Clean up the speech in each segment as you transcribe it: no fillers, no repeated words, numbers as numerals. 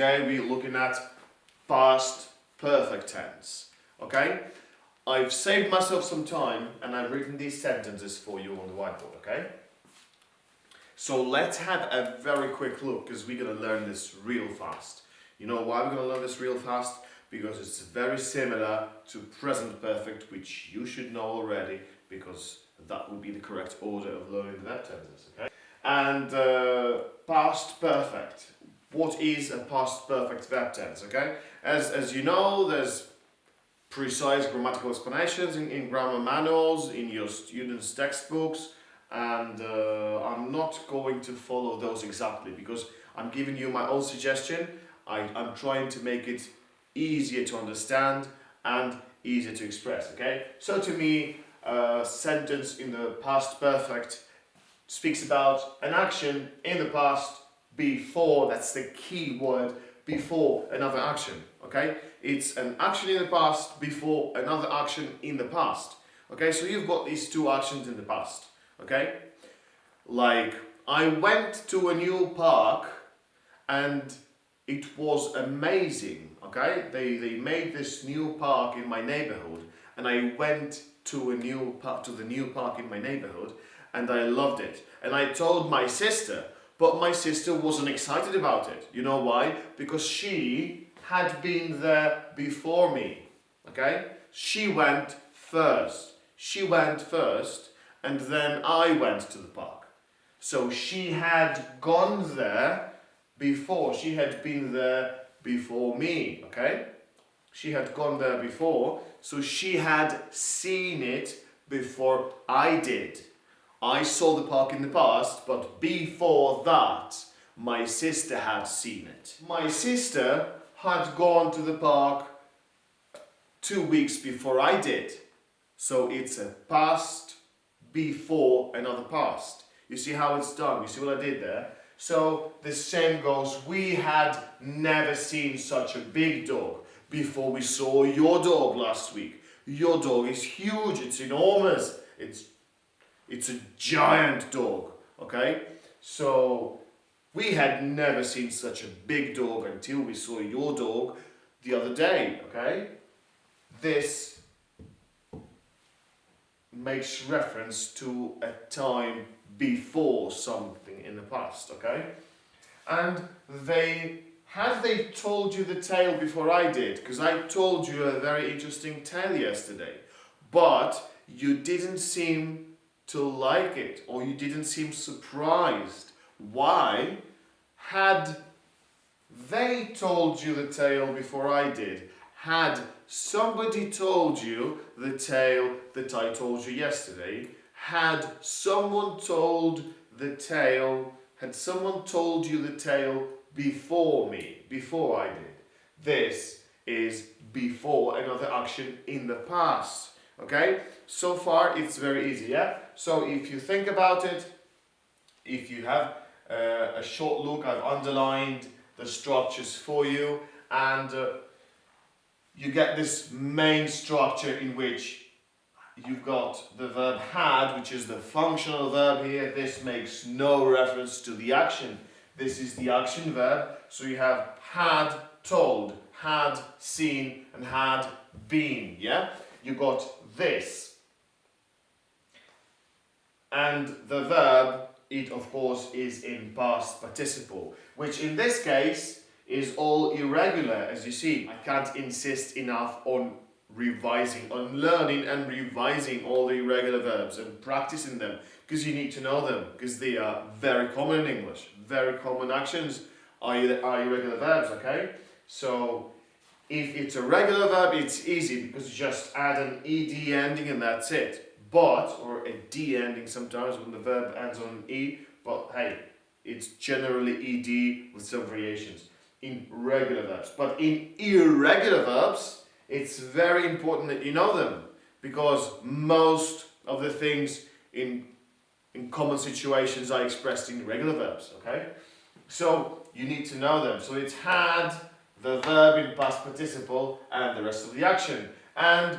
today we're looking at past perfect tense, okay? I've saved myself some time and I've written these sentences for you on the whiteboard, okay? So let's have a very quick look because we're going to learn this real fast. You know why we're going to learn this real fast? Because it's very similar to present perfect, which you should know already because that would be the correct order of learning the verb tenses, okay? And past perfect. What is a past perfect verb tense, okay? As you know, there's precise grammatical explanations in grammar manuals, in your students' textbooks, and I'm not going to follow those exactly because I'm giving you my own suggestion. I'm trying to make it easier to understand and easier to express, okay? So to me, a sentence in the past perfect speaks about an action in the past before, that's the key word, before another action, okay? It's an action in the past before another action in the past, okay? So you've got these two actions in the past, okay? Like, I went to a new park and it was amazing, okay? They made this new park in my neighborhood and I went to the new park in my neighborhood and I loved it. And I told my sister, but my sister wasn't excited about it. You know why? Because she had been there before me, okay? She went first. She went first and then I went to the park. So she had gone there before. She had been there before me, okay? She had gone there before, so she had seen it before I did. I saw the park in the past, but before that, my sister had seen it. My sister had gone to the park 2 weeks before I did. So it's a past before another past. You see how it's done? You see what I did there? So the same goes, we had never seen such a big dog before we saw your dog last week. Your dog is huge, it's enormous, it's a giant dog, okay? So we had never seen such a big dog until we saw your dog the other day, okay? This makes reference to a time before something in the past, okay? And have they told you the tale before I did? Because I told you a very interesting tale yesterday, but you didn't seem to like it, or you didn't seem surprised. Why? Had they told you the tale before I did? Had somebody told you the tale that I told you yesterday? Had someone told the tale? Had someone told you the tale before me, before I did? This is before another action in the past. Okay? So far it's very easy, yeah? So if you think about it, if you have a short look, I've underlined the structures for you, and you get this main structure in which you've got the verb had, which is the functional verb here. This makes no reference to the action. This is the action verb. So you have had told, had seen, and had been, yeah? You got this. And the verb, it of course is in past participle, which in this case is all irregular, as you see. I can't insist enough on revising, on learning and revising all the irregular verbs and practicing them, because you need to know them, because they are very common in English. Very common actions are irregular verbs, okay? So if it's a regular verb, it's easy because you just add an ed ending and that's it. But, or a d ending sometimes when the verb ends on an e, but hey, it's generally ed with some variations in regular verbs. But in irregular verbs, it's very important that you know them, because most of the things in common situations are expressed in regular verbs, okay? So you need to know them. So it's had, the verb in past participle, and the rest of the action. And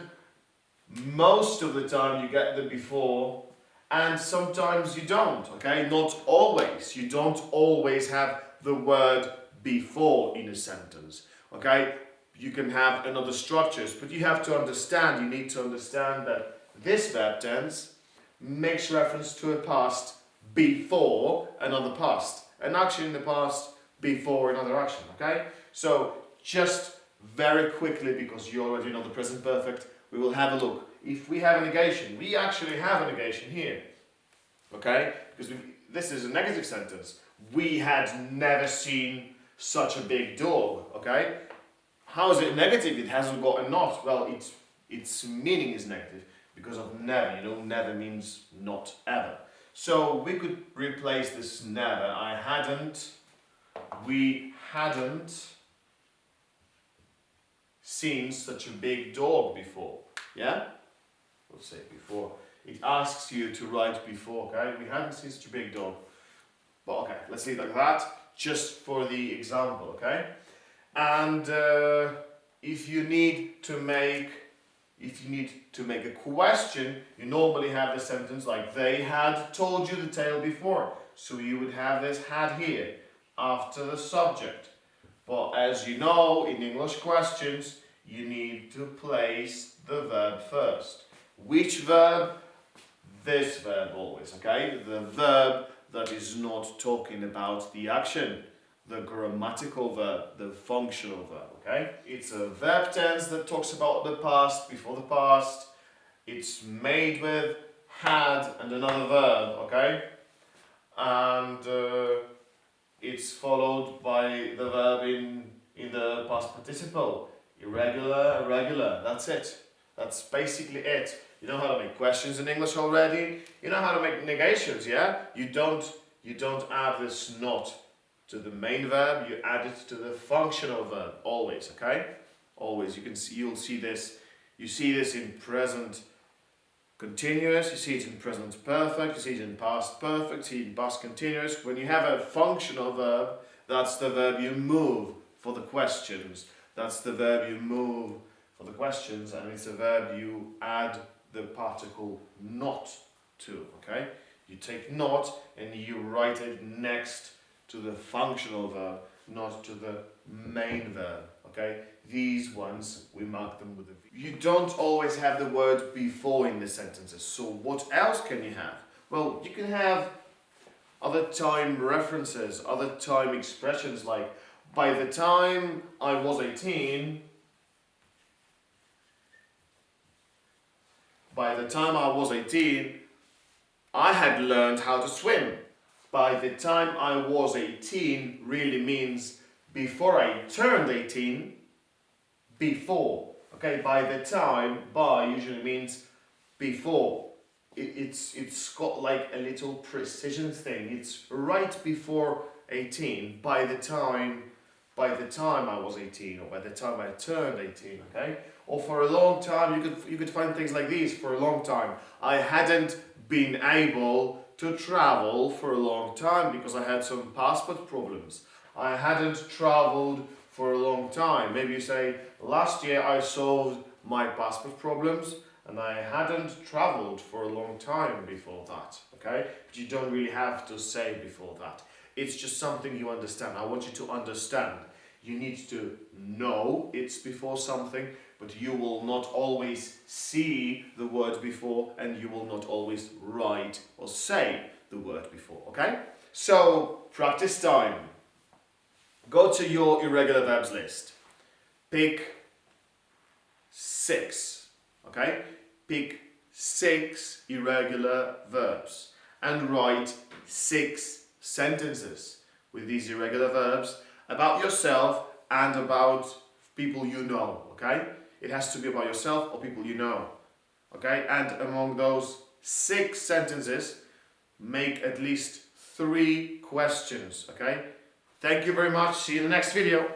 most of the time you get the before, and sometimes you don't, okay? Not always. You don't always have the word before in a sentence. Okay? You can have another structures, but you have to understand, you need to understand that this verb tense makes reference to a past before another past, an action in the past before another action. Okay? So just very quickly, because you already know the present perfect, we will have a look. If we have a negation, we actually have a negation here. Okay? Because this is a negative sentence. We had never seen such a big dog. Okay? How is it negative? It hasn't got a not. Well, its meaning is negative because of never. You know, never means not ever. So we could replace this never. We hadn't seen such a big dog before. Yeah? We'll say before. It asks you to write before, okay? We hadn't seen such a big dog. But okay, let's leave it like that, just for the example, okay? And if you need to make a question, you normally have the sentence like they had told you the tale before. So you would have this had here after the subject. But as you know, in English questions, you need to place the verb first. Which verb? This verb always, okay? The verb that is not talking about the action. The grammatical verb, the functional verb, okay? It's a verb tense that talks about the past, before the past. It's made with had and another verb, okay? And it's followed by the verb in the past participle. Irregular, irregular, that's it. That's basically it. You know how to make questions in English already? You know how to make negations, yeah? You don't add this not to the main verb, you add it to the functional verb, always, okay? Always. You'll see this. You see this in present continuous, you see it in present perfect, you see it in past perfect, you see it in past continuous. When you have a functional verb, that's the verb you move for the questions. That's the verb you move for the questions, and it's a verb you add the particle not to, okay? You take not and you write it next to the functional verb, not to the main verb, okay? These ones, we mark them with a V. You don't always have the word before in the sentences, so what else can you have? Well, you can have other time references, other time expressions like, by the time I was 18, I had learned how to swim. By the time I was 18 really means before I turned 18, before. Okay, by the time, by usually means before. It's got like a little precision thing. It's right before 18, by the time I was 18, or by the time I turned 18, okay? Or for a long time, you could find things like these. For a long time, I hadn't been able to travel for a long time because I had some passport problems. I hadn't traveled for a long time. Maybe you say, last year I solved my passport problems and I hadn't traveled for a long time before that, okay? But you don't really have to say before that. It's just something you understand. I want you to understand. You need to know it's before something, but you will not always see the word before, and you will not always write or say the word before, okay? So, practice time. Go to your irregular verbs list. Pick 6, okay? Pick 6 irregular verbs and write 6 sentences with these irregular verbs about yourself and about people you know, okay? It has to be about yourself or people you know, okay? And among those 6 sentences, make at least 3 questions, okay? Thank you very much. See you in the next video.